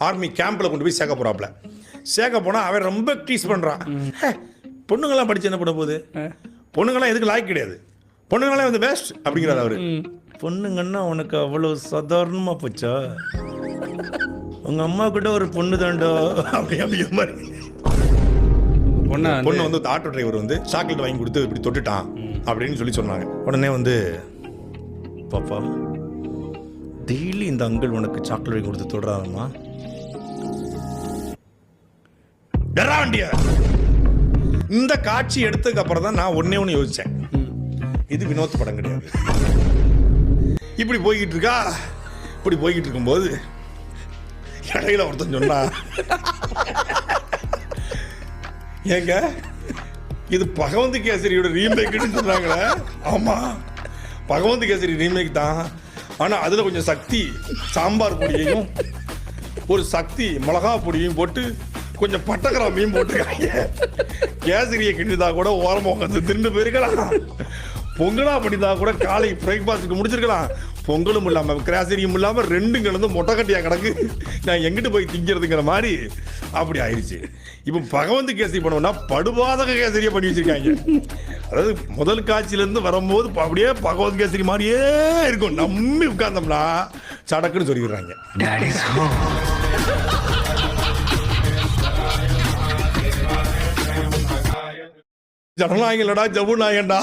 Army கேம்பில் கொண்டு போய் சேர்க்க போகிறாப்புல. சேர்க்க போனால் அவன் ரொம்ப டீஸ் பண்ணுறான். பொண்ணுங்கள்லாம் படித்து என்ன பண்ண போகுது, பொண்ணுங்கள்லாம் எதுக்கு லாய்க்கு கிடையாது, பொண்ணுங்களாம் வந்து பெஸ்ட் அப்படிங்கிறாரு அவர். பொண்ணுங்கன்னா உனக்கு அவ்வளோ சாதாரணமாக போச்சா, உங்கள் அம்மா கிட்ட ஒரு பொண்ணு தாண்டோ அப்படிங்கிற மாதிரி. பொண்ணு வந்து ஆட்டோ டிரைவர் வந்து சாக்லேட் வாங்கி கொடுத்து இப்படி தொட்டுட்டான் அப்படின்னு சொல்லி சொன்னாங்க. உடனே வந்து பாப்பா டெய்லி இந்த அங்கிள் உனக்கு சாக்லேட் வாங்கி கொடுத்து தொடுறாருமா, இந்த காட்சி எடுத்ததுக்கு அப்புறம் தான் நான் ஒண்ணு யோசிச்சேன், இது வினோத் படம் கிடையாது. இப்படி போய்கிட்டு இருக்கா, இப்படி போய்கிட்டு இருக்கும்போது இடையில ஒருத்தன் சொன்னா, ஏங்க இது பகவந்த் கேசரியோட ரீமேக்னு சொன்னாங்களே. ஆமா, பகவந்த் கேசரி ரீமேக் தான், ஆனா அதுல கொஞ்சம் சக்தி சாம்பார் பொடியையும் ஒரு சக்தி மிளகா பொடியையும் போட்டு கொஞ்சம் பட்டக்கிராமையும் போட்டுருக்காங்க. கேசரியை கிண்டிதா கூட ஓரமாக உட்காந்து தின்னு போயிருக்கலாம், பொங்கலா பண்ணிதா கூட காலை பிரேக்ஃபாஸ்ட்டுக்கு முடிச்சிருக்கலாம். பொங்கலும் இல்லாமல் கேசரியும் இல்லாமல் ரெண்டும் கலந்து மொட்டைக்கட்டியாக கிடக்கு, நான் எங்கிட்டு போய் திங்கிறதுங்கிற மாதிரி அப்படி ஆயிடுச்சு. இப்போ பகவந்த் கேசரி பண்ணுவோம்னா படுபாதக கேசரியை பண்ணி வச்சிருக்காங்க. அதாவது முதல் காட்சியிலேருந்து வரும்போது அப்படியே பகவந்த் கேசரி மாதிரியே இருக்கும், நம்பி உட்கார்ந்தோம்னா சடக்குன்னு சொல்லிடுறாங்க. ஜனநாயகம்டா, ஜவு நாயகன்டா.